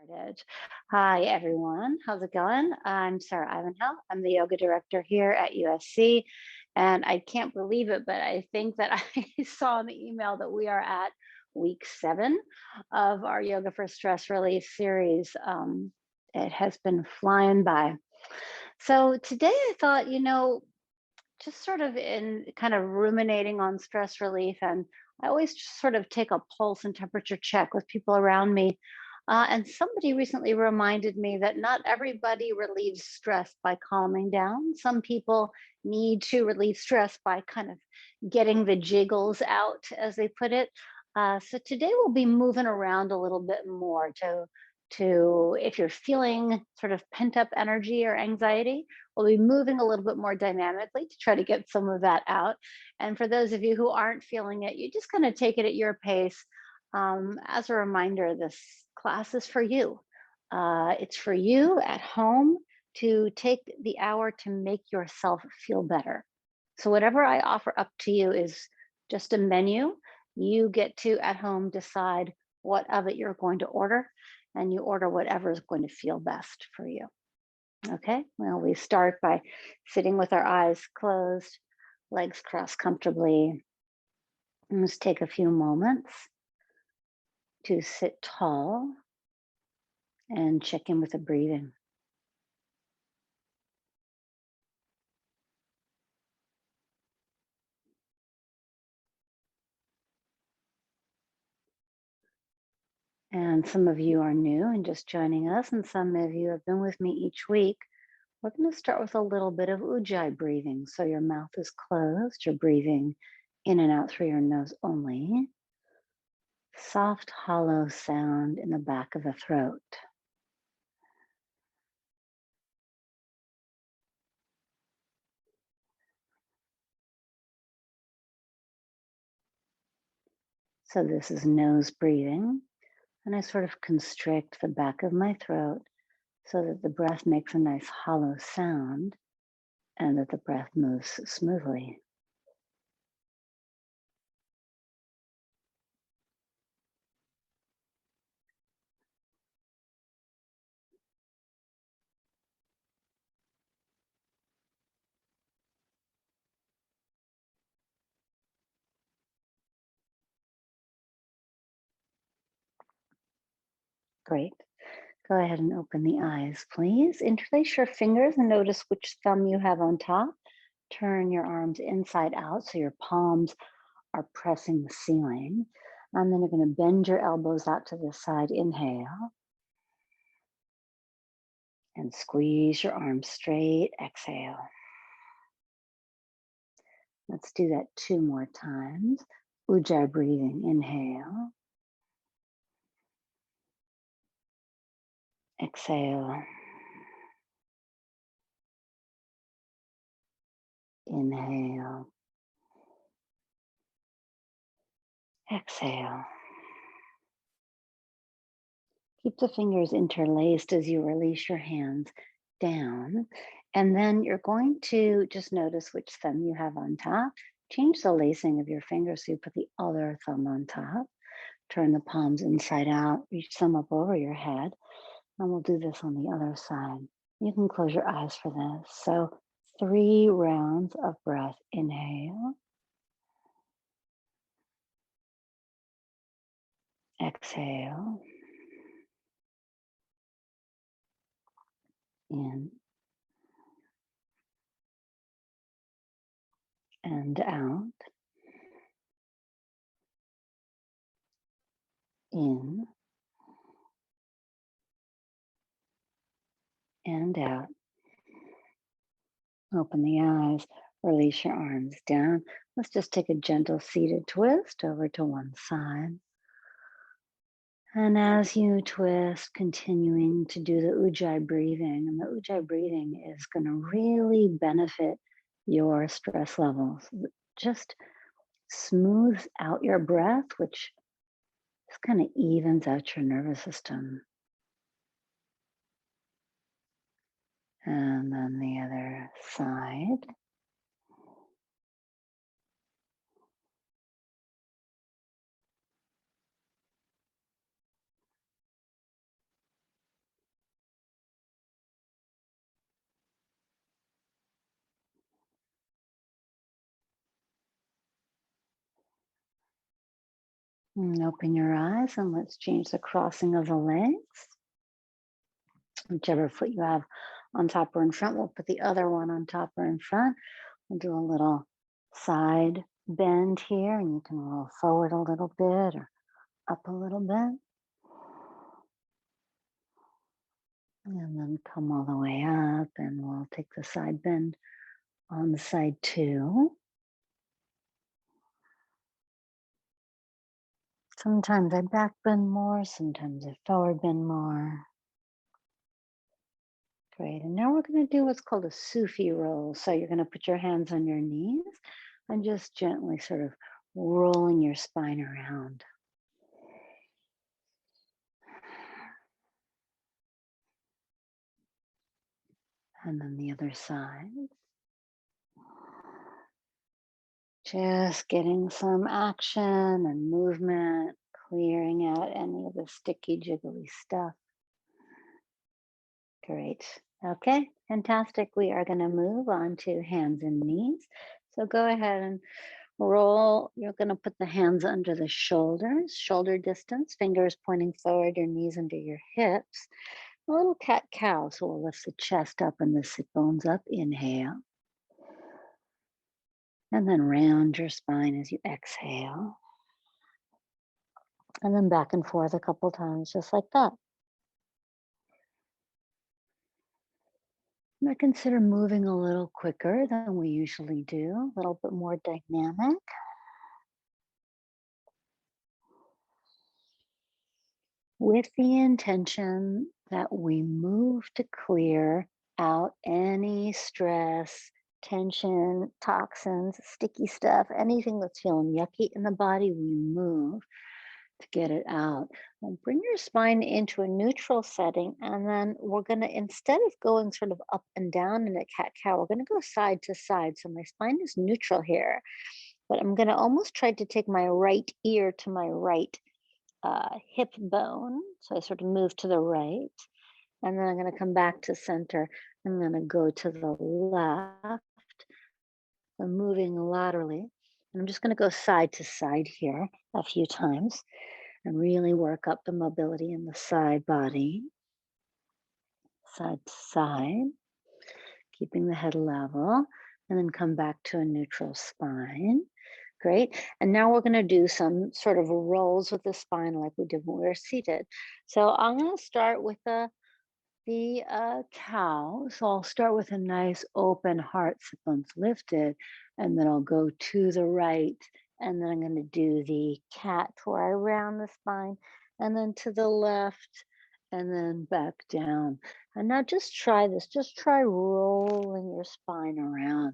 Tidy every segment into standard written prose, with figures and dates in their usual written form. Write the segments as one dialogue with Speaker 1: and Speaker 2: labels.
Speaker 1: Started. Hi, everyone. How's it going? I'm Sara Ivanhoe. I'm the yoga director here at USC. And I can't believe it, but I think that I saw in the email that we are at week 7 of our Yoga for Stress Relief series. It has been flying by. So today I thought, just sort of in kind of ruminating on stress relief. And I always just sort of take a pulse and temperature check with people around me. And somebody recently reminded me that not everybody relieves stress by calming down. Some people need to relieve stress by kind of getting the jiggles out, as they put it. So today we'll be moving around a little bit more to if you're feeling sort of pent up energy or anxiety, we'll be moving a little bit more dynamically to try to get some of that out. And for those of you who aren't feeling it, you just kind of take it at your pace. As a reminder, this class is for you. It's for you at home to take the hour to make yourself feel better. So, whatever I offer up to you is just a menu. You get to at home decide what of it you're going to order, and you order whatever is going to feel best for you. Okay, well, we start by sitting with our eyes closed, legs crossed comfortably. And just take a few moments to sit tall and check in with the breathing. And some of you are new and just joining us, and some of you have been with me each week. We're going to start with a little bit of ujjayi breathing. So your mouth is closed, you're breathing in and out through your nose only. Soft, hollow sound in the back of the throat. So this is nose breathing, and I sort of constrict the back of my throat so that the breath makes a nice hollow sound and that the breath moves smoothly. Great. Go ahead and open the eyes, please. Interlace your fingers and notice which thumb you have on top. Turn your arms inside out so your palms are pressing the ceiling. And then you're going to bend your elbows out to the side. Inhale. And squeeze your arms straight. Exhale. Let's do that 2 more times. Ujjayi breathing. Inhale. Exhale. Inhale. Exhale. Keep the fingers interlaced as you release your hands down. And then you're going to just notice which thumb you have on top. Change the lacing of your fingers so you put the other thumb on top. Turn the palms inside out, reach them up over your head. And we'll do this on the other side. You can close your eyes for this. So 3 rounds of breath. Inhale. Exhale. In and out. In and out. Open the eyes, release your arms down. Let's just take a gentle seated twist over to one side. And as you twist, continuing to do the ujjayi breathing, and the ujjayi breathing is going to really benefit your stress levels. Just smooths out your breath, which just kind of evens out your nervous system. And then the other side. And open your eyes and let's change the crossing of the legs. Whichever foot you have on top or in front, we'll put the other one on top or in front. We'll do a little side bend here, and you can roll forward a little bit or up a little bit. And then come all the way up, and we'll take the side bend on the side too. Sometimes I back bend more, sometimes I forward bend more. Great, and now we're going to do what's called a Sufi roll. So you're going to put your hands on your knees and just gently sort of rolling your spine around. And then the other side. Just getting some action and movement, clearing out any of the sticky, jiggly stuff. Great. Okay, fantastic. We are going to move on to hands and knees. So go ahead and roll. You're going to put the hands under the shoulders, shoulder distance, fingers pointing forward, your knees under your hips. A little cat-cow, so we'll lift the chest up and the sit bones up. Inhale. And then round your spine as you exhale. And then back and forth a couple times, just like that. I consider moving a little quicker than we usually do, a little bit more dynamic. With the intention that we move to clear out any stress, tension, toxins, sticky stuff, anything that's feeling yucky in the body, we move to get it out. And bring your spine into a neutral setting, and then we're going to, instead of going sort of up and down in a cat-cow, we're going to go side to side. So my spine is neutral here, but I'm going to almost try to take my right ear to my right hip bone. So I sort of move to the right, and then I'm going to come back to center. I'm going to go to the left. I'm moving laterally, and I'm just going to go side to side here a few times and really work up the mobility in the side body, side to side, keeping the head level, and then come back to a neutral spine. Great. And now we're going to do some sort of rolls with the spine like we did when we were seated. So I'm going to start with the cow. So I'll start with a nice open heart, sit bones lifted, and then I'll go to the right, and then I'm going to do the cat where I round the spine, and then to the left, and then back down. And now just try this. Just try rolling your spine around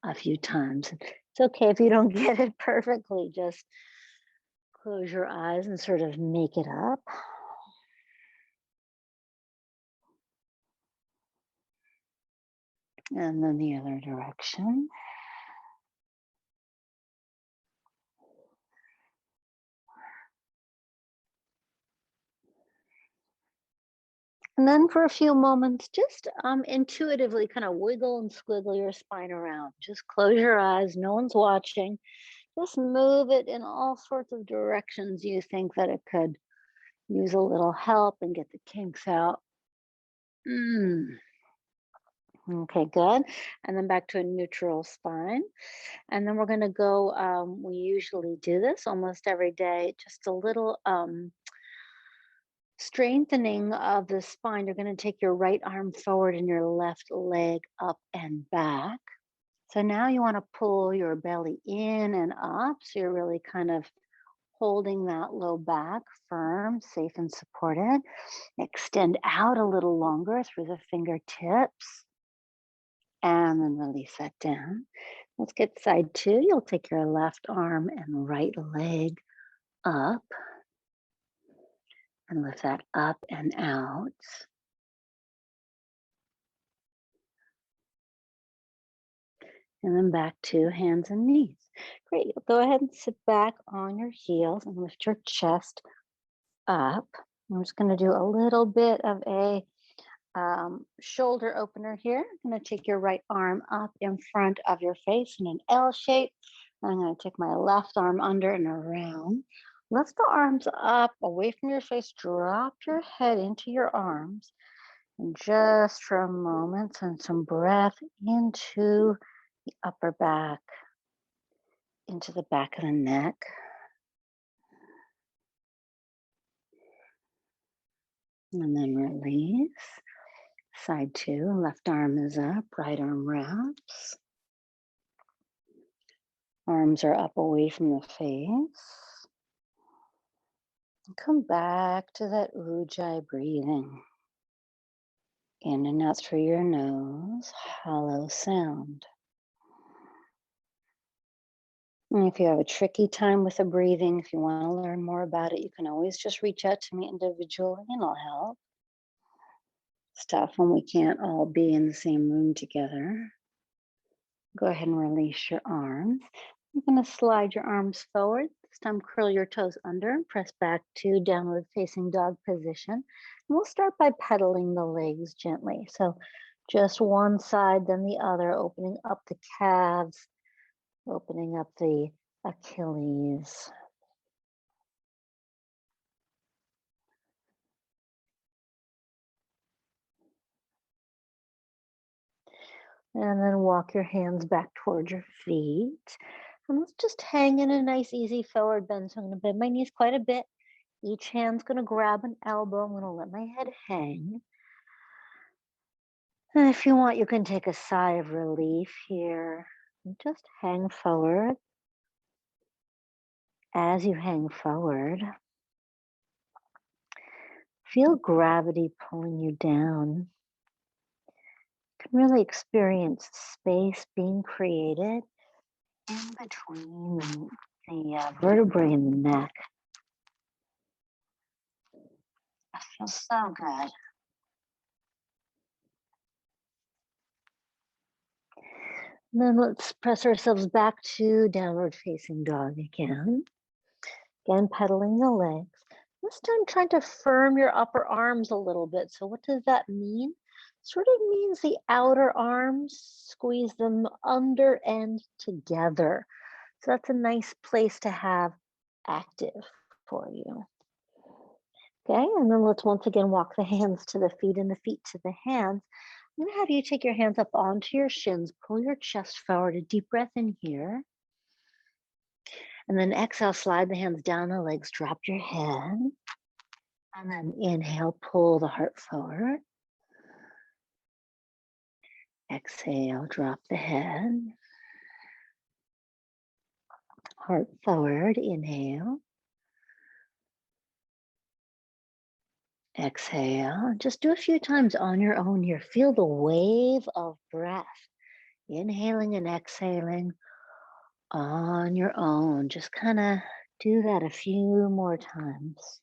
Speaker 1: a few times. It's okay if you don't get it perfectly. Just close your eyes and sort of make it up. And then the other direction. And then for a few moments, just intuitively kind of wiggle and squiggle your spine around. Just close your eyes. No one's watching. Just move it in all sorts of directions you think that it could use a little help and get the kinks out. Okay, good. And then back to a neutral spine. And then we're going to go, we usually do this almost every day, just a little strengthening of the spine. You're going to take your right arm forward and your left leg up and back. So now you want to pull your belly in and up. So you're really kind of holding that low back firm, safe and supported. Extend out a little longer through the fingertips. And then release that down. Let's get side two. You'll take your left arm and right leg up and lift that up and out. And then back to hands and knees. Great. Go ahead and sit back on your heels and lift your chest up. I'm just going to do a little bit of a shoulder opener here. I'm going to take your right arm up in front of your face in an L shape. I'm going to take my left arm under and around. Lift the arms up away from your face. Drop your head into your arms. And just for a moment, send some breath into the upper back, into the back of the neck. And then release. Side two, left arm is up, right arm wraps. Arms are up away from the face. Come back to that ujjayi breathing. In and out through your nose, hollow sound. And if you have a tricky time with the breathing, if you want to learn more about it, you can always just reach out to me individually and I'll help. It's tough when we can't all be in the same room together. Go ahead and release your arms. You're going to slide your arms forward. This time curl your toes under and press back to downward facing dog position. And we'll start by pedaling the legs gently. So just one side, then the other, opening up the calves, opening up the Achilles. And then walk your hands back towards your feet. And let's just hang in a nice, easy forward bend. So I'm going to bend my knees quite a bit. Each hand's going to grab an elbow. I'm going to let my head hang. And if you want, you can take a sigh of relief here. And just hang forward. As you hang forward, feel gravity pulling you down. You can really experience space being created in between the vertebrae in the neck. It feels so good. And then let's press ourselves back to downward facing dog again. Again, pedaling the legs. This time trying to firm your upper arms a little bit. So what does that mean? Sort of means the outer arms, squeeze them under and together. So that's a nice place to have active for you. Okay, and then let's once again walk the hands to the feet and the feet to the hands. I'm going to have you take your hands up onto your shins, pull your chest forward, a deep breath in here. And then exhale, slide the hands down the legs, drop your head. And then inhale, pull the heart forward. Exhale, drop the head. Heart forward, inhale. Exhale, just do a few times on your own here. Feel the wave of breath. Inhaling and exhaling on your own. Just kind of do that a few more times.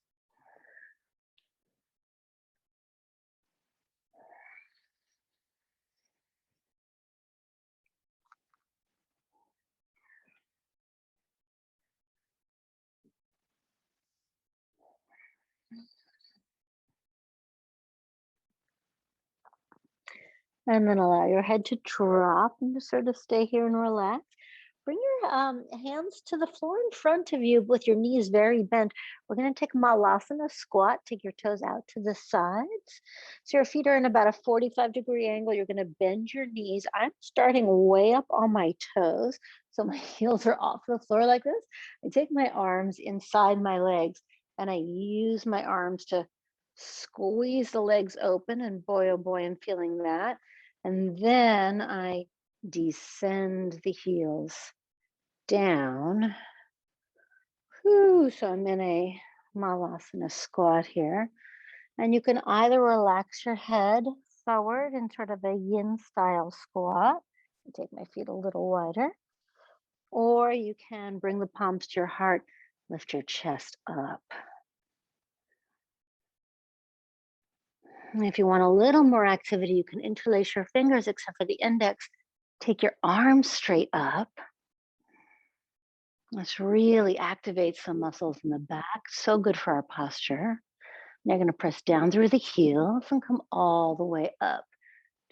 Speaker 1: And then allow your head to drop and just sort of stay here and relax. Bring your hands to the floor in front of you with your knees very bent. We're going to take Malasana squat. Take your toes out to the sides. So your feet are in about a 45-degree angle. You're going to bend your knees. I'm starting way up on my toes. So my heels are off the floor like this. I take my arms inside my legs and I use my arms to squeeze the legs open. And boy, oh boy, I'm feeling that. And then I descend the heels down. Whew, so I'm in a Malasana squat here. And you can either relax your head forward in sort of a yin style squat. Take my feet a little wider. Or you can bring the palms to your heart, lift your chest up. And if you want a little more activity, you can interlace your fingers except for the index. Take your arms straight up. This really activates some muscles in the back. So good for our posture. Now you're going to press down through the heels and come all the way up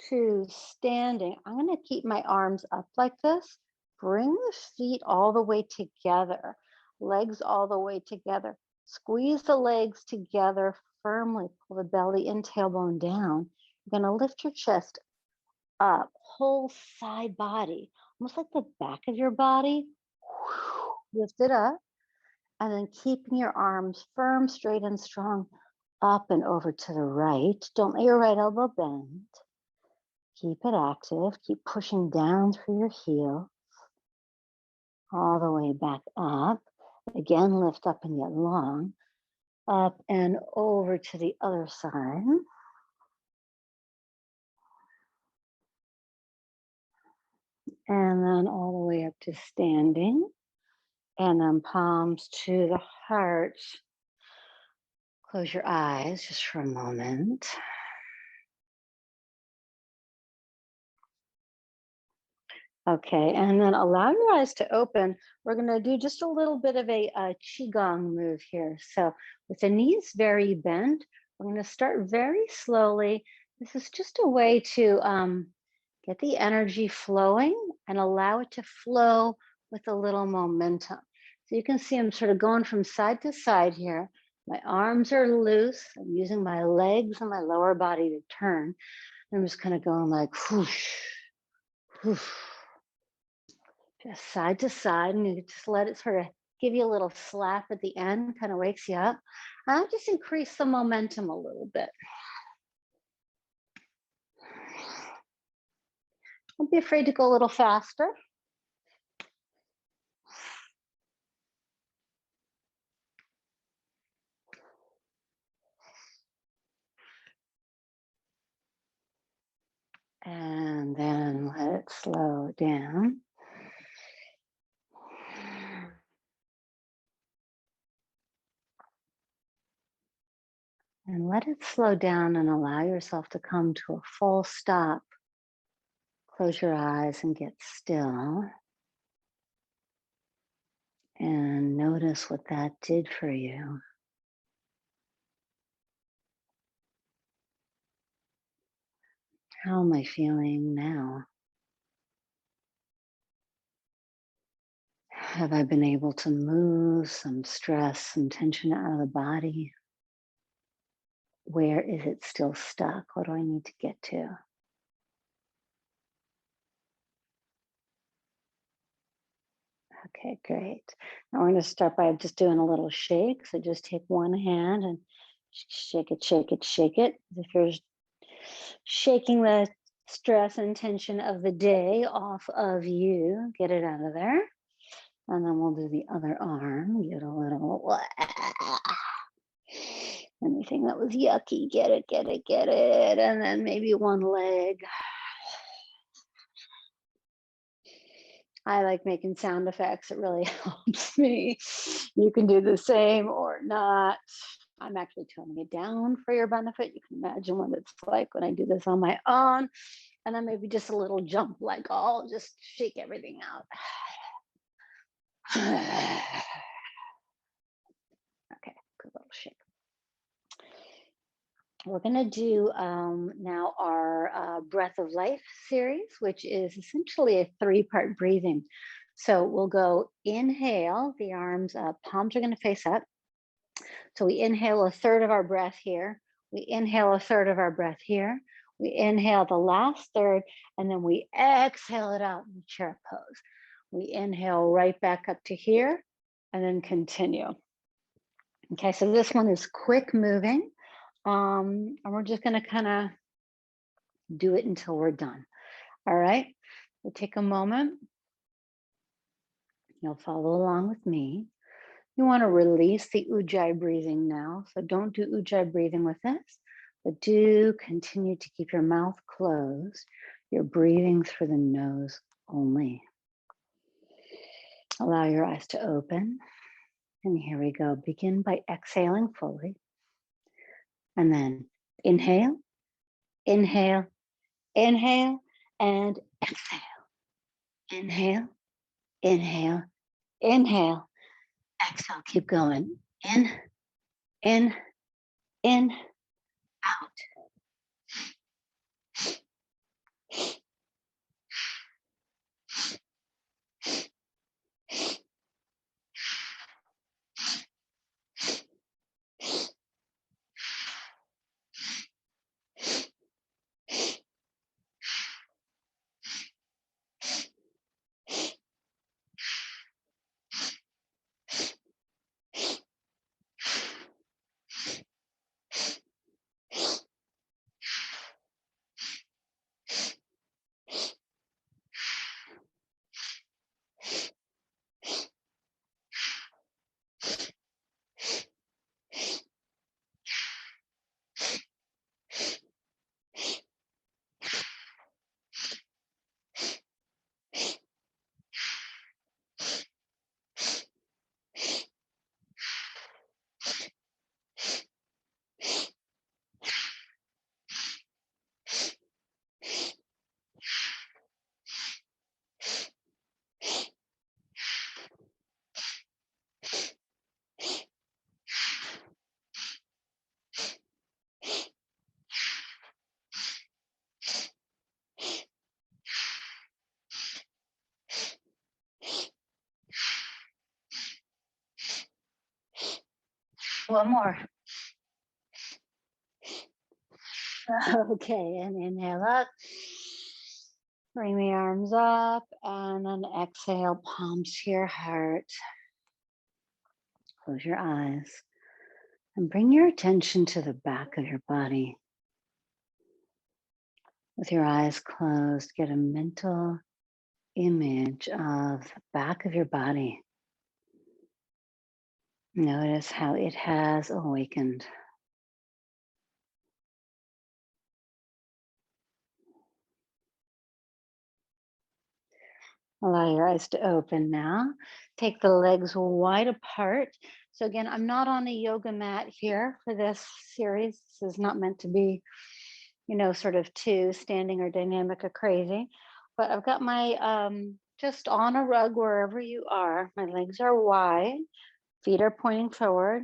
Speaker 1: to standing. I'm going to keep my arms up like this. Bring the feet all the way together. legs all the way together. Squeeze the legs together firmly. Pull the belly and tailbone down. You're going to lift your chest up, whole side body, almost like the back of your body. Lift it up. And then keeping your arms firm, straight, and strong up and over to the right. Don't let your right elbow bend. Keep it active. Keep pushing down through your heel. All the way back up. Again, lift up and get long. Up and over to the other side. And then all the way up to standing. And then palms to the heart. Close your eyes just for a moment. Okay, and then allow your eyes to open. We're going to do just a little bit of a qigong move here. So with the knees very bent, we're going to start very slowly. This is just a way to get the energy flowing and allow it to flow with a little momentum. So you can see I'm sort of going from side to side here. My arms are loose. I'm using my legs and my lower body to turn. I'm just kind of going like whoosh, whoosh. Just side to side, and you just let it sort of give you a little slap at the end, kind of wakes you up. I'll just increase the momentum a little bit. Don't be afraid to go a little faster. And then let it slow down. And let it slow down and allow yourself to come to a full stop. Close your eyes and get still. And notice what that did for you. How am I feeling now? Have I been able to move some stress, some tension out of the body? Where is it still stuck? What do I need to get to? Okay, great. Now we're going to start by just doing a little shake. So just take one hand and shake it, shake it, shake it. If you're shaking the stress and tension of the day off of you, get it out of there. And then we'll do the other arm. Get a little anything that was yucky, get it, get it, get it. And then maybe one leg. I like making sound effects. It really helps me. You can do the same or not. I'm actually toning it down for your benefit. You can imagine what it's like when I do this on my own. And then maybe just a little jump, like I'll just shake everything out. Okay, good little shake. We're going to do now our Breath of Life series, which is essentially a 3-part breathing. So we'll go inhale, the arms, palms are going to face up. So we inhale a third of our breath here. We inhale a third of our breath here. We inhale the last third, and then we exhale it out in chair pose. We inhale right back up to here, and then continue. Okay, so this one is quick moving. And we're just going to kind of do it until we're done. All right, we'll take a moment. You'll follow along with me. You want to release the ujjayi breathing now. So don't do ujjayi breathing with this, but do continue to keep your mouth closed. You're breathing through the nose only. Allow your eyes to open. And here we go. Begin by exhaling fully. And then inhale, inhale, inhale, and exhale. Inhale, inhale, inhale, exhale. Keep going. In, out. One more. Okay, and inhale up. Bring the arms up, and then exhale, palms to your heart. Close your eyes and bring your attention to the back of your body. With your eyes closed, get a mental image of the back of your body. Notice how it has awakened. Allow your eyes to open now. Take the legs wide apart. So again, I'm not on a yoga mat here for this series. This is not meant to be, sort of too standing or dynamic or crazy. But I've got my, just on a rug wherever you are. My legs are wide, feet are pointing forward.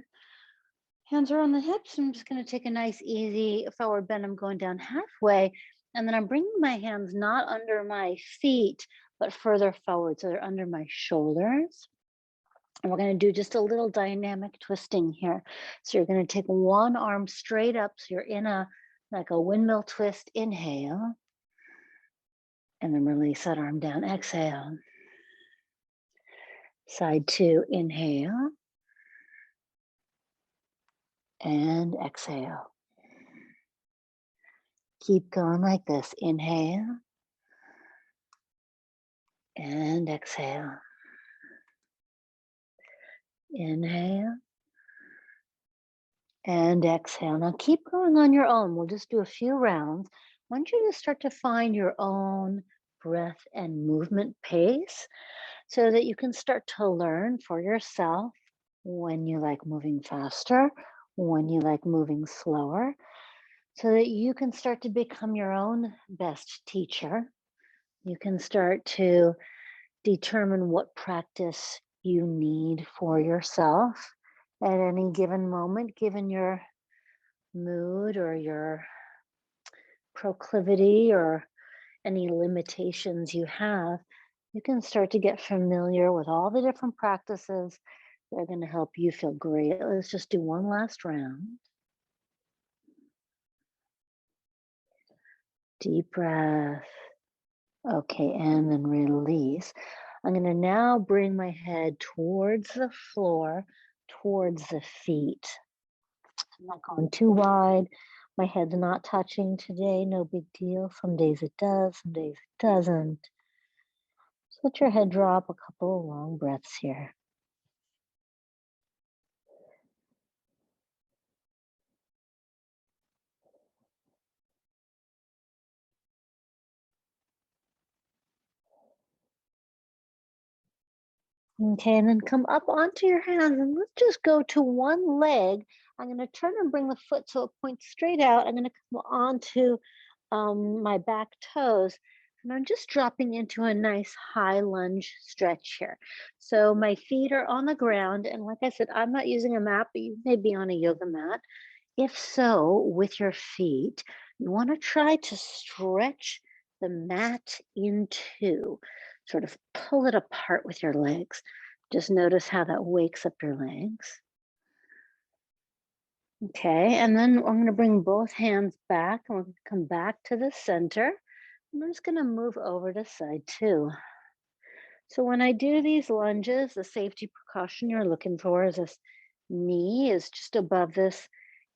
Speaker 1: Hands are on the hips. I'm just going to take a nice, easy forward bend. I'm going down halfway. And then I'm bringing my hands not under my feet, but further forward. So they're under my shoulders. And we're going to do just a little dynamic twisting here. So you're going to take one arm straight up. So you're in like a windmill twist. Inhale. And then release that arm down. Exhale. Side two. Inhale. And exhale. Keep going like this. Inhale. And exhale. Inhale. And exhale. Now keep going on your own. We'll just do a few rounds. I want you to start to find your own breath and movement pace so that you can start to learn for yourself when you like moving faster, when you like moving slower, so that you can start to become your own best teacher. You can start to determine what practice you need for yourself at any given moment, given your mood or your proclivity or any limitations you have. You can start to get familiar with all the different practices that are going to help you feel great. Let's just do one last round. Deep breath. Okay, and then release. I'm going to now bring my head towards the floor, towards the feet. I'm not going too wide. My head's not touching today. No big deal. Some days it does, some days it doesn't. So let your head drop. A couple of long breaths here. Okay, and then come up onto your hands and let's just go to one leg. I'm going to turn and bring the foot so it points straight out. I'm going to come onto my back toes. And I'm just dropping into a nice high lunge stretch here. So my feet are on the ground. And like I said, I'm not using a mat, but you may be on a yoga mat. If so, with your feet, you want to try to stretch the mat in two. Sort of pull it apart with your legs. Just notice how that wakes up your legs. Okay, and then I'm going to bring both hands back and we're going to come back to the center. And I'm just going to move over to side two. So when I do these lunges, the safety precaution you're looking for is this knee is just above this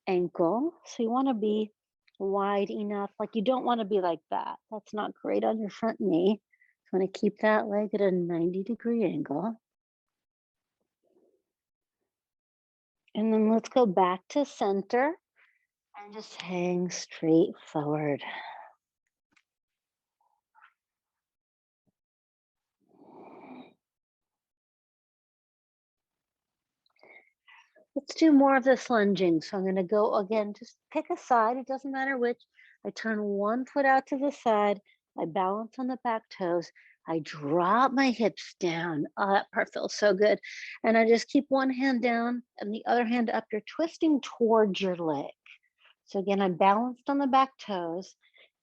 Speaker 1: ankle. So you want to be wide enough, like you don't want to be like that. That's not great on your front knee. You want to keep that leg at a 90-degree angle. And then let's go back to center and just hang straight forward. Let's do more of this lunging. So I'm going to go again, just pick a side. It doesn't matter which. I turn one foot out to the side. I balance on the back toes. I drop my hips down. Oh, that part feels so good. And I just keep one hand down and the other hand up. You're twisting towards your leg. So again, I'm balanced on the back toes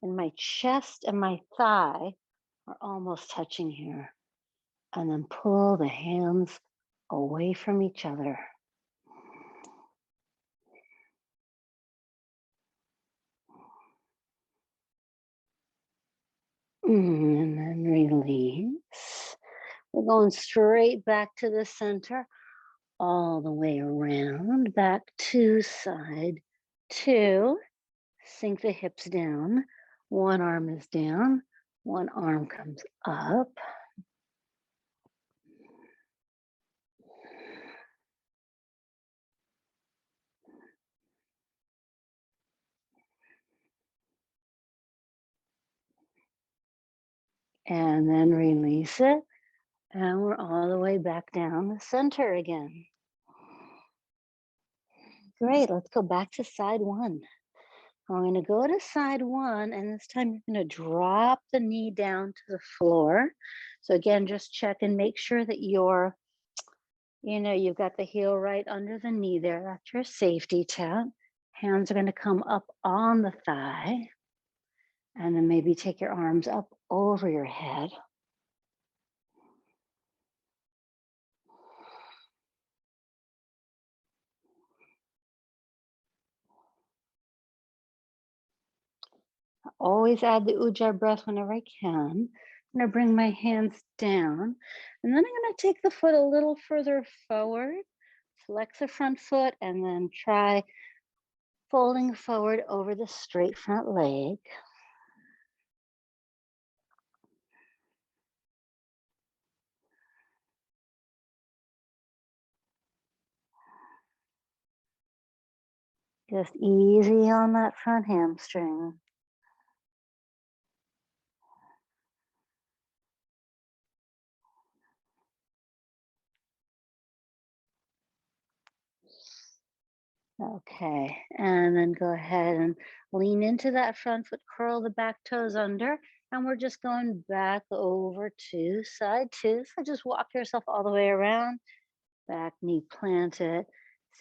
Speaker 1: and my chest and my thigh are almost touching here. And then pull the hands away from each other. And then release. We're going straight back to the center, all the way around, back to side two. Sink the hips down. One arm is down, one arm comes up. And then release it. And we're all the way back down the center again. Great, let's go back to side one. I'm going to go to side one, and this time you're going to drop the knee down to the floor. So again, just check and make sure that you've got the heel right under the knee there. That's your safety tap. Hands are going to come up on the thigh, and then maybe take your arms up over your head. Always add the ujjayi breath whenever I can. I'm going to bring my hands down, and then I'm going to take the foot a little further forward, flex the front foot, and then try folding forward over the straight front leg. Just easy on that front hamstring. Okay, and then go ahead and lean into that front foot, curl the back toes under, and we're just going back over to side two. So just walk yourself all the way around, back knee planted,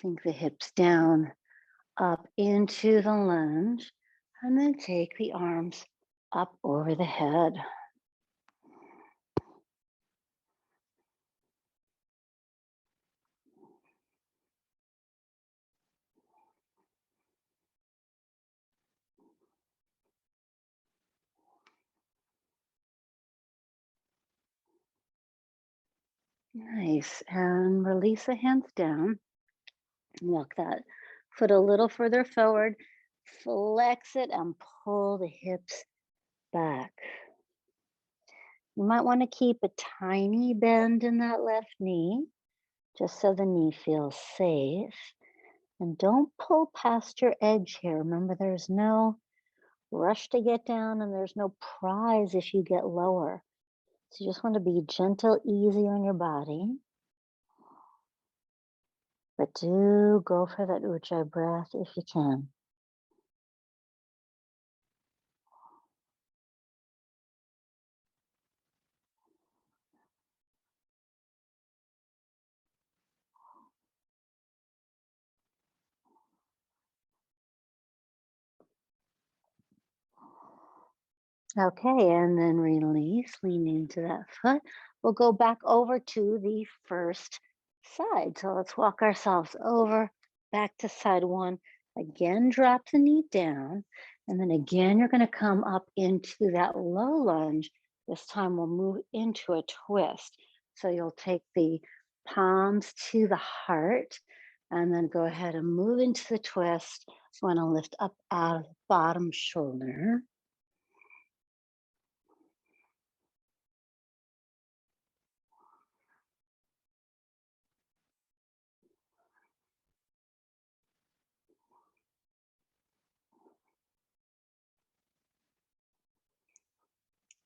Speaker 1: sink the hips down, up into the lunge, and then take the arms up over the head. Nice, and release the hands down. Walk that foot a little further forward, flex it and pull the hips back. You might want to keep a tiny bend in that left knee, just so the knee feels safe. And don't pull past your edge here. Remember, there's no rush to get down and there's no prize if you get lower. So you just want to be gentle, easy on your body. But do go for that ujjayi breath if you can. Okay, and then release, lean into that foot. We'll go back over to the first side. So let's walk ourselves over, back to side one. Again, drop the knee down. And then again, you're going to come up into that low lunge. This time we'll move into a twist. So you'll take the palms to the heart and then go ahead and move into the twist. You want to lift up out of the bottom shoulder.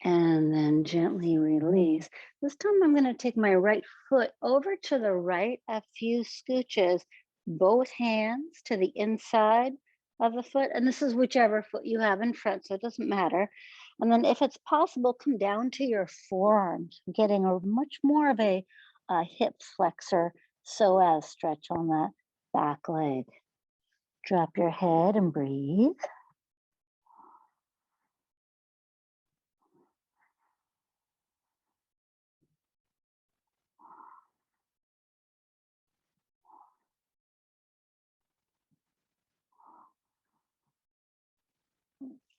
Speaker 1: And then gently release. This time I'm going to take my right foot over to the right a few scooches, both hands to the inside of the foot. And this is whichever foot you have in front, so it doesn't matter. And then if it's possible, come down to your forearms, getting a much more of a hip flexor psoas stretch on that back leg. Drop your head and breathe.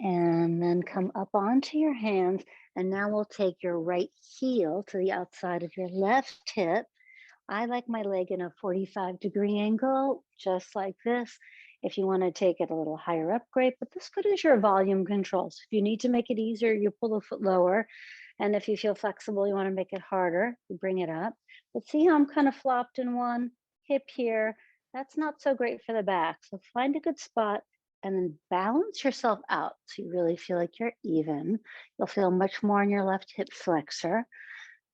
Speaker 1: And And then come up onto your hands. And now we'll take your right heel to the outside of your left hip. I like my leg in a 45-degree angle, just like this. If you want to take it a little higher up, great, but this foot is your volume control. So if you need to make it easier, you pull the foot lower. And if you feel flexible, you want to make it harder, you bring it up. But see how I'm kind of flopped in one hip here? That's not so great for the back. So find a good spot and then balance yourself out so you really feel like you're even. You'll feel much more in your left hip flexor.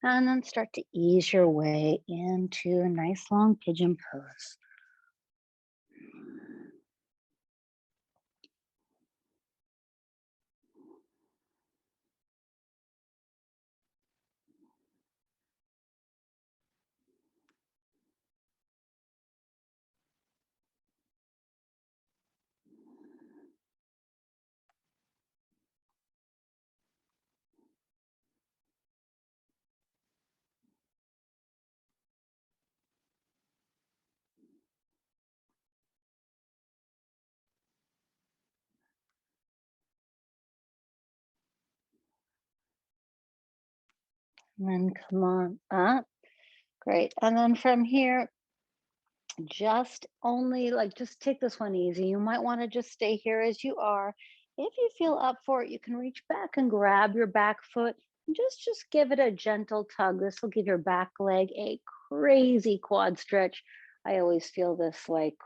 Speaker 1: And then start to ease your way into a nice long pigeon pose. And then come on up. Great. And then from here, just only like just take this one easy. You might want to just stay here as you are. If you feel up for it, you can reach back and grab your back foot and just give it a gentle tug. This will give your back leg a crazy quad stretch. I always feel this like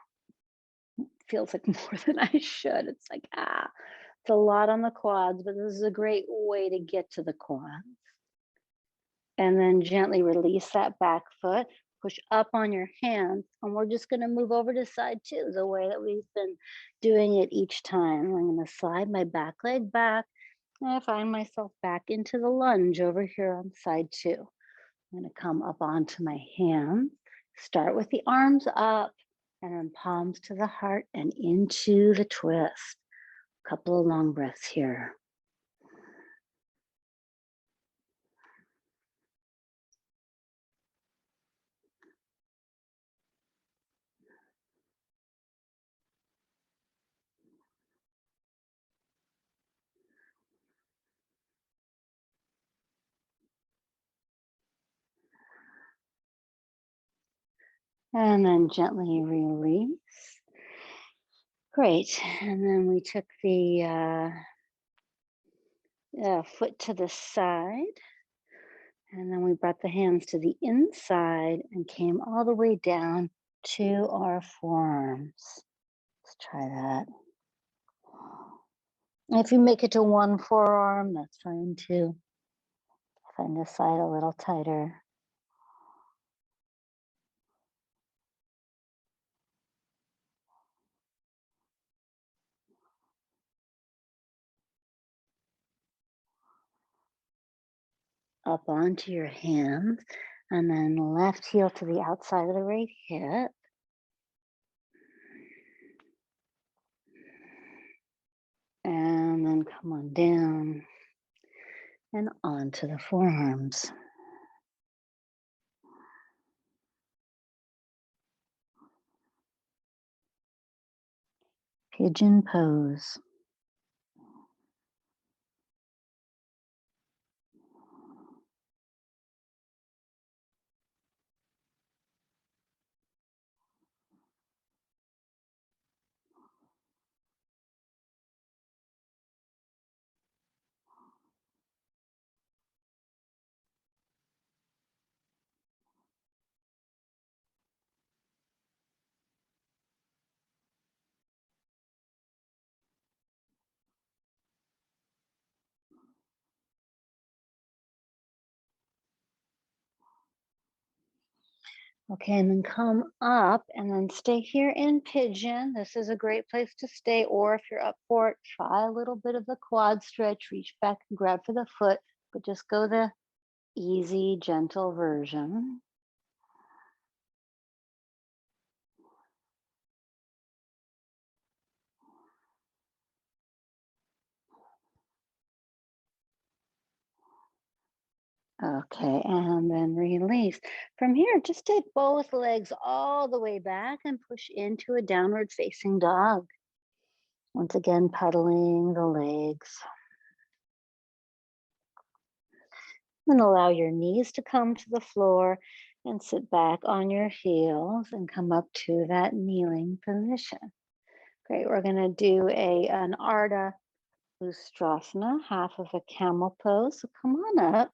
Speaker 1: feels like more than I should. It's like it's a lot on the quads, but this is a great way to get to the quads. And then gently release that back foot, push up on your hands, and we're just gonna move over to side two, the way that we've been doing it each time. I'm gonna slide my back leg back, and I find myself back into the lunge over here on side two. I'm gonna come up onto my hands, start with the arms up, and then palms to the heart and into the twist. Couple of long breaths here. And then gently release. Great. And then we took the foot to the side. And then we brought the hands to the inside and came all the way down to our forearms. Let's try that. If you make it to one forearm, that's fine too. Find this side a little tighter. Up onto your hands, and then left heel to the outside of the right hip. And then come on down and onto the forearms. Pigeon pose. Okay, and then come up and then stay here in pigeon. This is a great place to stay, or if you're up for it, try a little bit of the quad stretch, reach back and grab for the foot, but just go the easy, gentle version. Okay, and then release. From here, just take both legs all the way back and push into a downward facing dog. Once again, pedaling the legs. Then allow your knees to come to the floor and sit back on your heels and come up to that kneeling position. Great. We're going to do an Ardha Ustrasana, half of a camel pose. So come on up.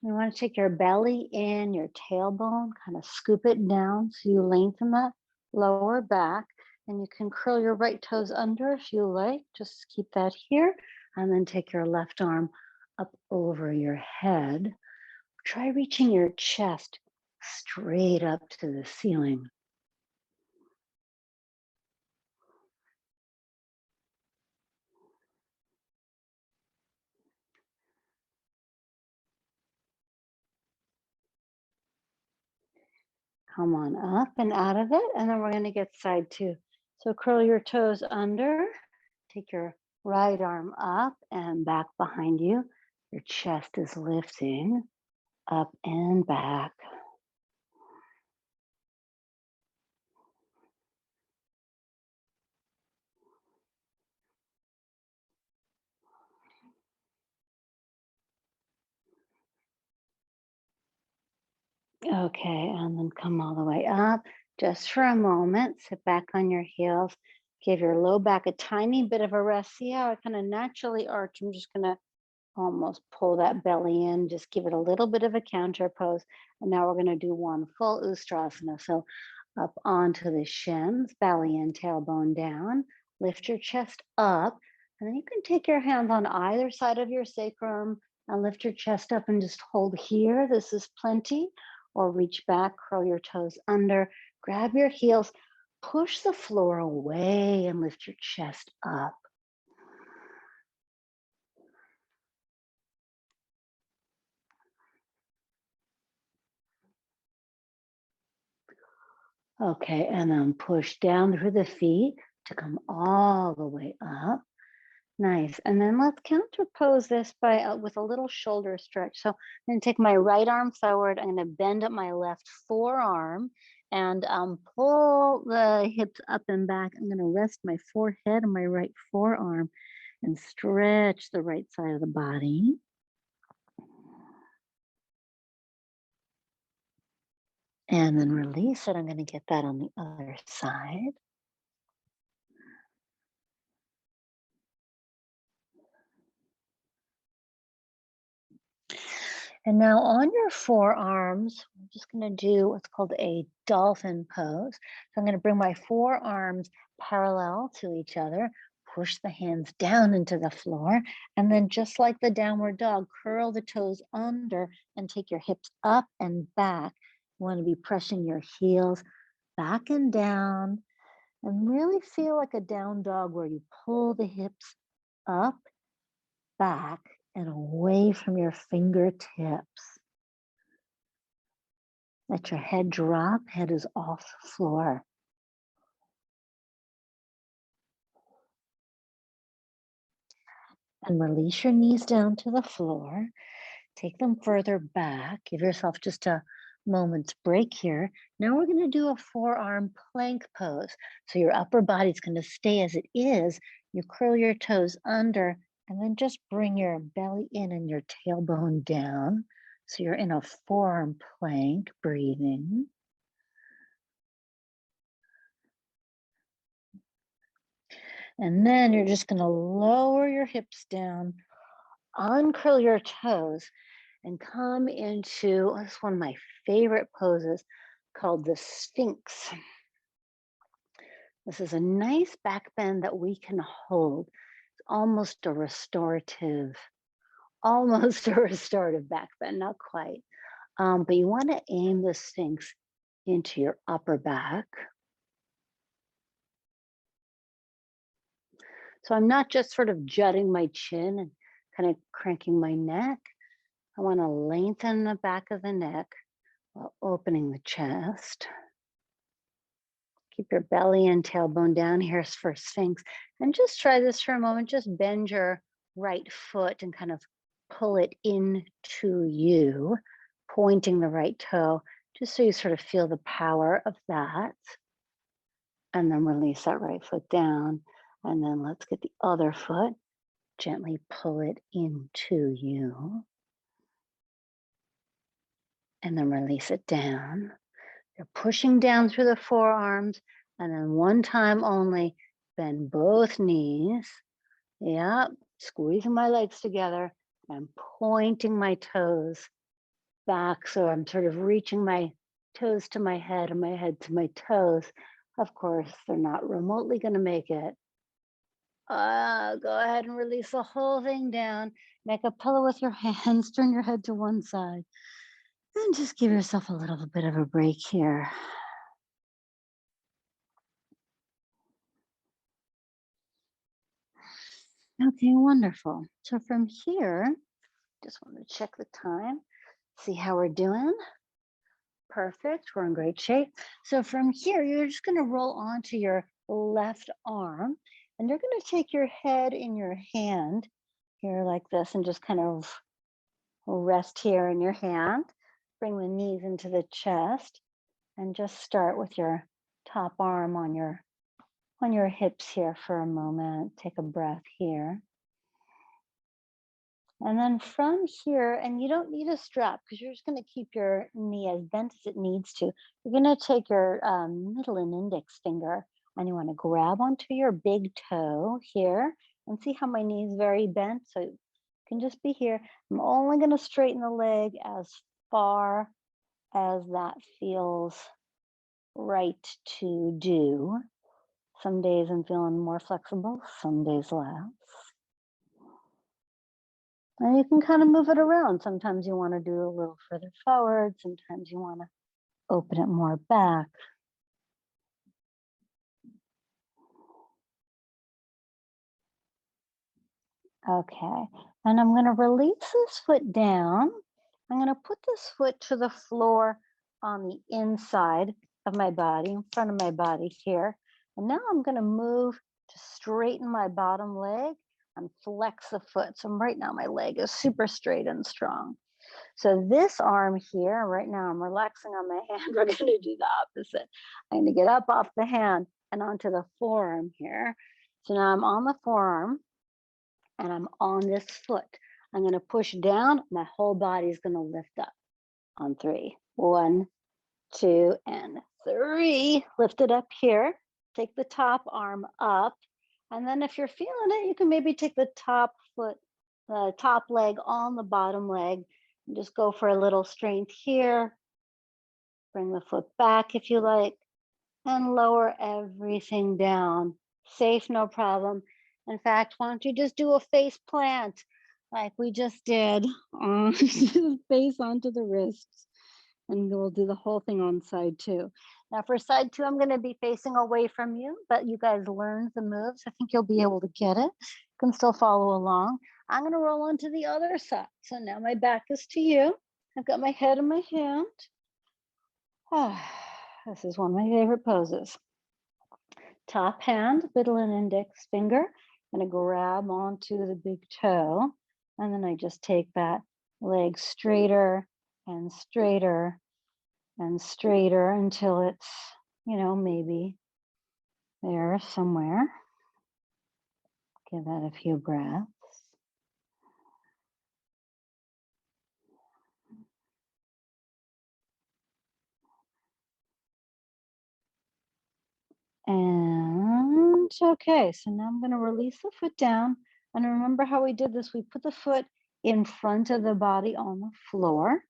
Speaker 1: You want to take your belly in, your tailbone, kind of scoop it down so you lengthen that lower back. And you can curl your right toes under if you like. Just keep that here. And then take your left arm up over your head. Try reaching your chest straight up to the ceiling. Come on up and out of it. And then we're going to get side two. So curl your toes under. Take your right arm up and back behind you. Your chest is lifting up and back. Okay, and then come all the way up. Just for a moment, sit back on your heels. Give your low back a tiny bit of a rest. See how I kind of naturally arch? I'm just going to almost pull that belly in. Just give it a little bit of a counter pose. And now we're going to do one full Ustrasana. So up onto the shins, belly and tailbone down. Lift your chest up. And then you can take your hands on either side of your sacrum and lift your chest up and just hold here. This is plenty. Or reach back, curl your toes under, grab your heels, push the floor away and lift your chest up. Okay, and then push down through the feet to come all the way up. Nice. And then let's counterpose this by with a little shoulder stretch. So I'm going to take my right arm forward. I'm going to bend up my left forearm and pull the hips up and back. I'm going to rest my forehead on my right forearm and stretch the right side of the body. And then release it. I'm going to get that on the other side. And now on your forearms, I'm just going to do what's called a dolphin pose. So I'm going to bring my forearms parallel to each other, push the hands down into the floor, and then just like the downward dog, curl the toes under and take your hips up and back. You want to be pressing your heels back and down and really feel like a down dog where you pull the hips up, back, and away from your fingertips. Let your head drop, head is off the floor. And release your knees down to the floor. Take them further back. Give yourself just a moment's break here. Now we're going to do a forearm plank pose. So your upper body's going to stay as it is. You curl your toes under and then just bring your belly in and your tailbone down. So you're in a forearm plank, breathing. And then you're just going to lower your hips down, uncurl your toes, and come into this one of my favorite poses called the Sphinx. This is a nice back bend that we can hold. It's almost a restorative back bend, not quite. But you want to aim the Sphinx into your upper back. So I'm not just sort of jutting my chin and kind of cranking my neck. I want to lengthen the back of the neck while opening the chest. Keep your belly and tailbone down here for Sphinx. And just try this for a moment. Just bend your right foot and kind of pull it into you, pointing the right toe, just so you sort of feel the power of that. And then release that right foot down. And then let's get the other foot. Gently pull it into you. and then release it down. You're pushing down through the forearms, and then one time only, bend both knees. Yep, squeezing my legs together and pointing my toes back. So I'm sort of reaching my toes to my head and my head to my toes. Of course, they're not remotely going to make it. Go ahead and release the whole thing down. Make a pillow with your hands, turn your head to one side, and just give yourself a little bit of a break here. Okay, wonderful. So from here, just want to check the time, see how we're doing. Perfect, we're in great shape. So from here, you're just gonna roll onto your left arm, and you're gonna take your head in your hand here like this and just kind of rest here in your hand. Bring the knees into the chest and just start with your top arm on your hips here for a moment. Take a breath here. And then from here, and you don't need a strap because you're just going to keep your knee as bent as it needs to. You're going to take your middle and index finger and you want to grab onto your big toe here and see how my knee is very bent. So you can just be here. I'm only going to straighten the leg as far as that feels right to do. Some days I'm feeling more flexible, some days less. And you can kind of move it around. Sometimes you want to do a little further forward. Sometimes you want to open it more back. Okay, and I'm going to release this foot down. I'm going to put this foot to the floor on the inside of my body, in front of my body here. And now I'm going to move to straighten my bottom leg and flex the foot. So right now my leg is super straight and strong. So this arm here, right now I'm relaxing on my hand. We're going to do the opposite. I'm going to get up off the hand and onto the forearm here. So now I'm on the forearm and I'm on this foot. I'm going to push down. My whole body is going to lift up on 3. 1, 2, and 3. Lift it up here. Take the top arm up. And then if you're feeling it, you can maybe take the top foot, the top leg on the bottom leg. And just go for a little strength here. Bring the foot back if you like. And lower everything down. Safe, no problem. In fact, why don't you just do a face plant like we just did? Face onto the wrists. And we'll do the whole thing on side 2. Now for side 2, I'm going to be facing away from you, but you guys learned the moves. I think you'll be able to get it. You can still follow along. I'm going to roll onto the other side. So now my back is to you. I've got my head in my hand. This is one of my favorite poses. Top hand, middle and index finger. I'm going to grab onto the big toe. And then I just take that leg straighter and straighter and straighter until it's, maybe there somewhere. Give that a few breaths. And okay, so now I'm going to release the foot down. And remember how we did this? We put the foot in front of the body on the floor.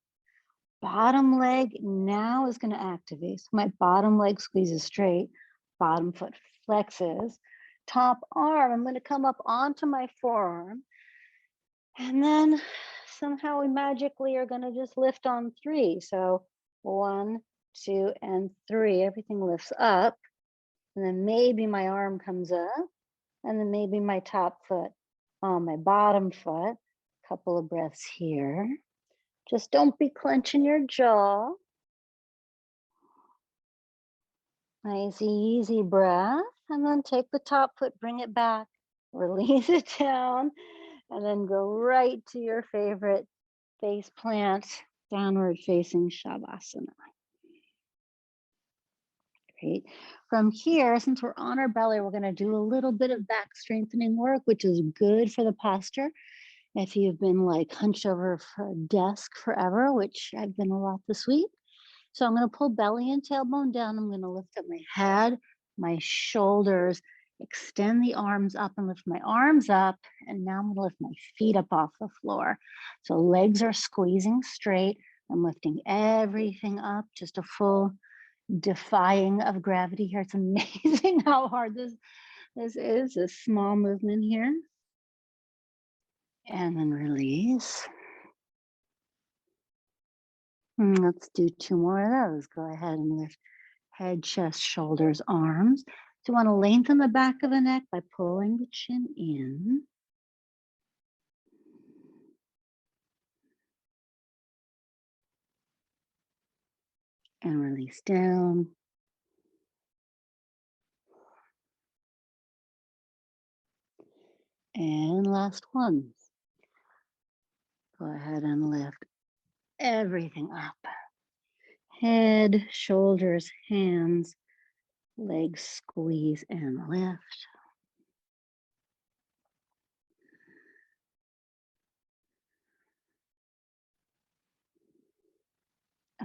Speaker 1: Bottom leg now is going to activate. So my bottom leg squeezes straight, bottom foot flexes. Top arm, I'm going to come up onto my forearm. And then somehow we magically are going to just lift on 3. So 1, 2, and 3. Everything lifts up. And then maybe my arm comes up. And then maybe my top foot on my bottom foot. Couple of breaths here. Just don't be clenching your jaw. Nice, easy breath. And then take the top foot, bring it back, release it down, and then go right to your favorite face plant, downward facing Shavasana. Great. From here, since we're on our belly, we're going to do a little bit of back strengthening work, which is good for the posture. If you've been like hunched over for a desk forever, which I've been a lot this week. So I'm going to pull belly and tailbone down. I'm going to lift up my head, my shoulders, extend the arms up and lift my arms up. And now I'm going to lift my feet up off the floor. So legs are squeezing straight. I'm lifting everything up, just a full defying of gravity here. It's amazing how hard this is, a small movement here. And then release. Let's do 2 more of those. Go ahead and lift head, chest, shoulders, arms. So you want to lengthen the back of the neck by pulling the chin in. And release down. And last one. Go ahead and lift everything up. Head, shoulders, hands, legs squeeze and lift.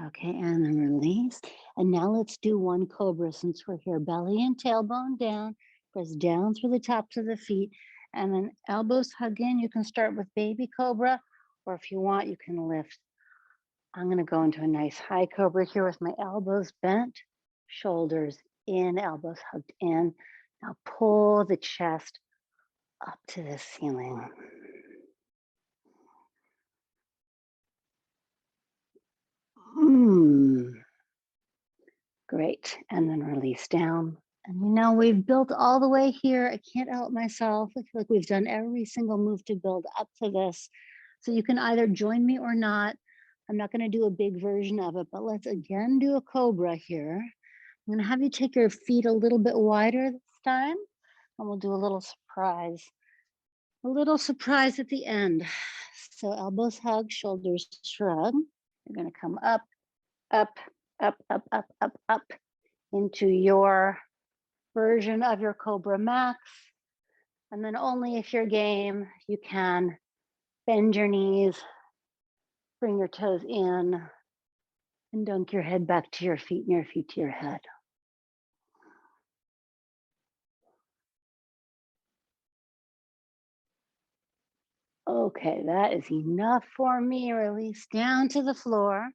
Speaker 1: Okay, and then release. And now let's do one cobra since we're here. Belly and tailbone down. Press down through the tops of the feet. And then elbows hug in. You can start with baby cobra, or if you want, you can lift. I'm going to go into a nice high cobra here with my elbows bent, shoulders in, elbows hugged in. Now pull the chest up to the ceiling. Great. And then release down. And you know, we've built all the way here. I can't help myself. I feel like we've done every single move to build up to this. So you can either join me or not. I'm not going to do a big version of it, but let's again do a cobra here. I'm going to have you take your feet a little bit wider this time, and we'll do a little surprise. A little surprise at the end. So elbows hug, shoulders shrug. You're going to come up, up, up, up, up, up, up into your version of your Cobra Max. And then only if you're game, you can bend your knees, bring your toes in, and dunk your head back to your feet and your feet to your head. Okay, that is enough for me. Release down to the floor.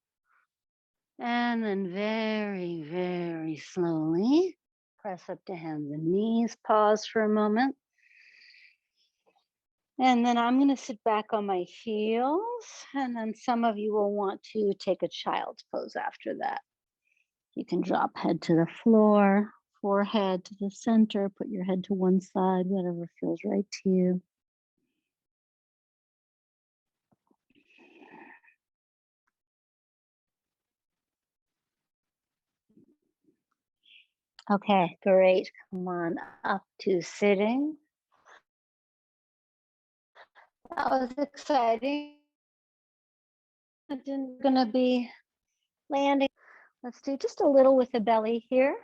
Speaker 1: And then very, very slowly, press up to hands and knees. Pause for a moment. And then I'm going to sit back on my heels. And then some of you will want to take a child's pose after that. You can drop head to the floor, forehead to the center, put your head to one side, whatever feels right to you. Okay, great. Come on up to sitting. That was exciting. I'm gonna be landing. Let's do just a little with the belly here.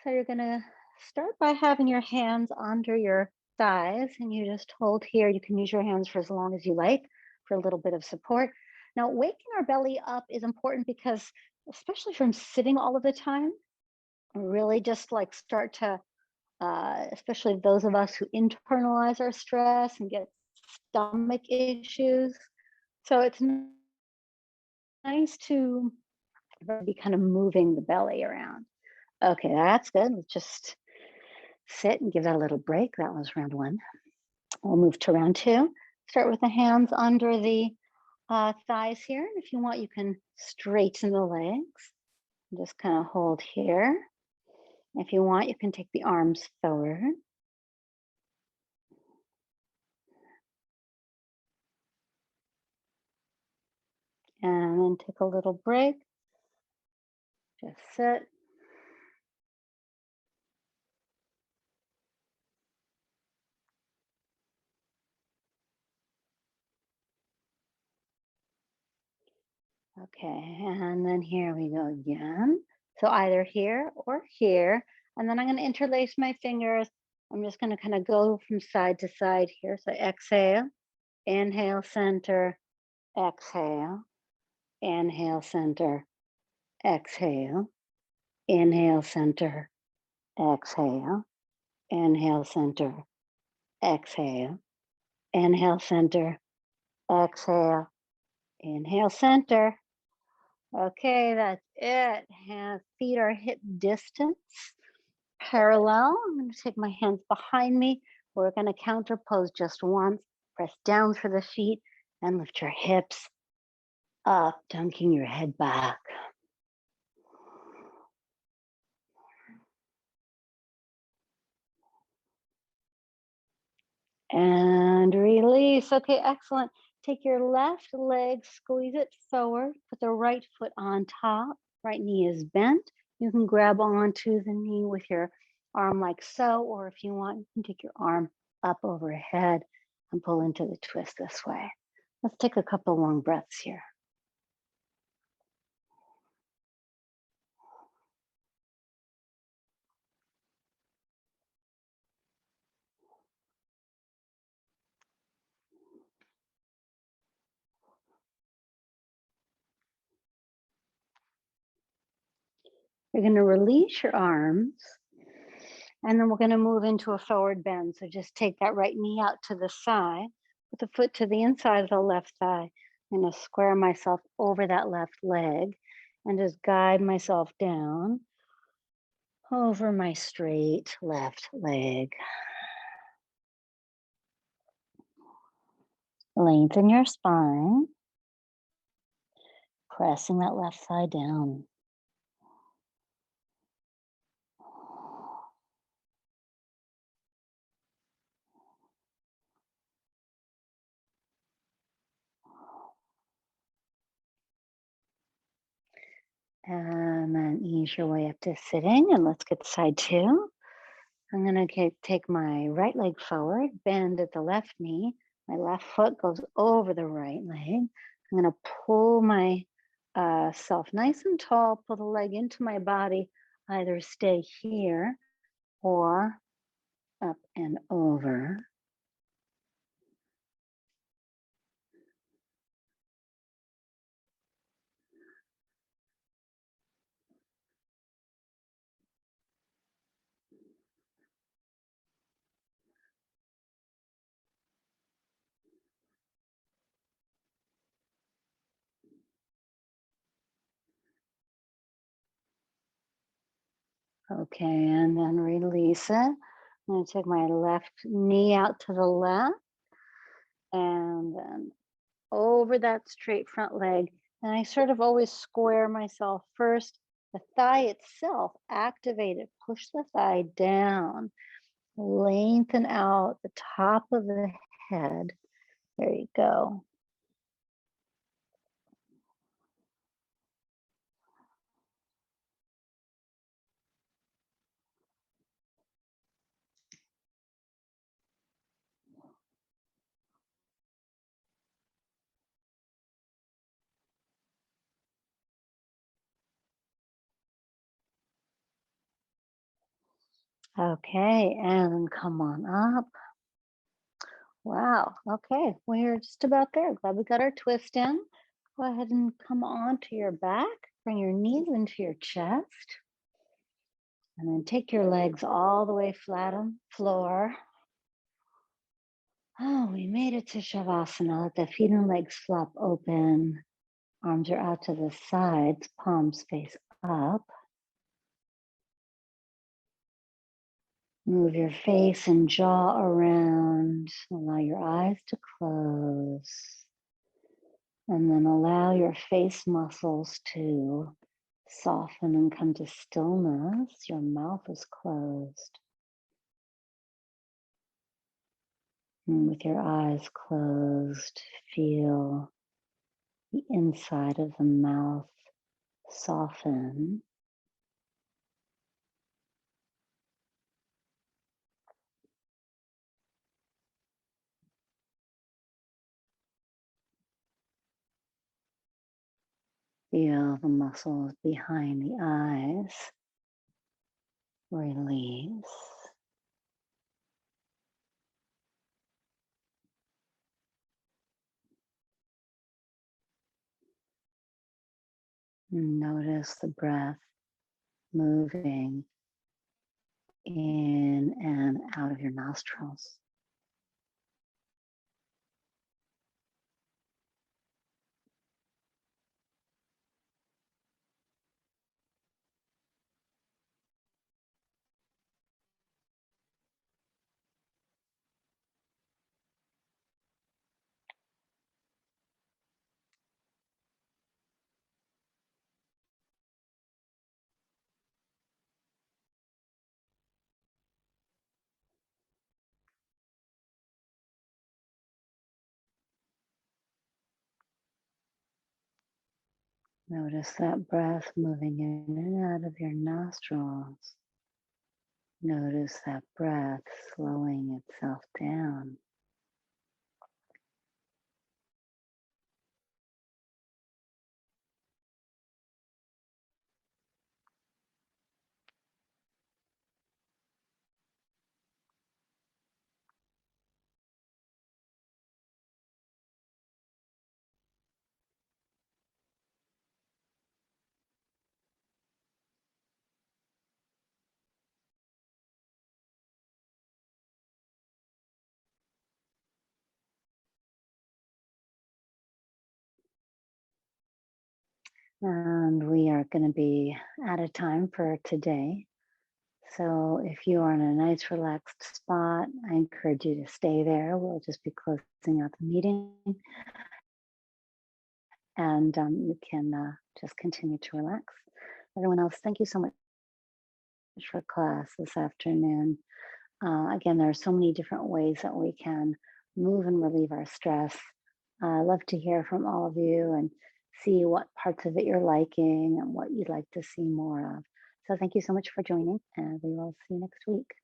Speaker 1: So you're gonna start by having your hands under your thighs and you just hold here. You can use your hands for as long as you like for a little bit of support. Now, waking our belly up is important because, especially from sitting all of the time, really just like start to, especially those of us who internalize our stress and get stomach issues. So it's nice to be kind of moving the belly around. Okay, that's good. Let's just sit and give that a little break. That was round one. We'll move to round two. Start with the hands under the thighs here. And if you want, you can straighten the legs. Just kind of hold here. If you want, you can take the arms forward. And then take a little break. Just sit. Okay, and then here we go again. So either here or here. And then I'm going to interlace my fingers. I'm just going to kind of go from side to side here. So exhale. Inhale, center, exhale. Inhale, center, exhale. Inhale, center, exhale. Inhale, center, exhale. Inhale, center, exhale. Inhale, center. Okay, that's it. Hands, feet are hip distance, parallel. I'm going to take my hands behind me. We're going to counter pose just once. Press down for the feet and lift your hips up, dunking your head back. And release. Okay, excellent. Take your left leg, squeeze it forward, put the right foot on top. Right knee is bent. You can grab onto the knee with your arm like so, or if you want, you can take your arm up overhead and pull into the twist this way. Let's take a couple long breaths here. You're going to release your arms, and then we're going to move into a forward bend. So just take that right knee out to the side, put the foot to the inside of the left thigh. I'm going to square myself over that left leg and just guide myself down over my straight left leg. Lengthen your spine, pressing that left thigh down. And then ease your way up to sitting, and let's get side two. I'm going to take my right leg forward, bend at the left knee. My left foot goes over the right leg. I'm going to pull my self nice and tall, pull the leg into my body, either stay here or up and over. Okay, and then release it. I'm going to take my left knee out to the left and then over that straight front leg. And I sort of always square myself first. The thigh itself, activate it, push the thigh down, lengthen out the top of the head. There you go. Okay, and come on up. Wow, okay, we're just about there. Glad we got our twist in. Go ahead and come onto your back. Bring your knees into your chest. And then take your legs all the way flat on the floor. Oh, we made it to Shavasana. Let the feet and legs flop open. Arms are out to the sides, palms face up. Move your face and jaw around. Allow your eyes to close. And then allow your face muscles to soften and come to stillness. Your mouth is closed. And with your eyes closed, feel the inside of the mouth soften. Feel the muscles behind the eyes release. Notice the breath moving in and out of your nostrils. Notice that breath moving in and out of your nostrils. Notice that breath slowing itself down. And we are going to be out of time for today. So if you are in a nice relaxed spot, I encourage you to stay there. We'll just be closing out the meeting, and you can just continue to relax. Everyone else, thank you so much for class this afternoon. Again, there are so many different ways that we can move and relieve our stress. I love to hear from all of you and see what parts of it you're liking and what you'd like to see more of. So thank you so much for joining, and we will see you next week.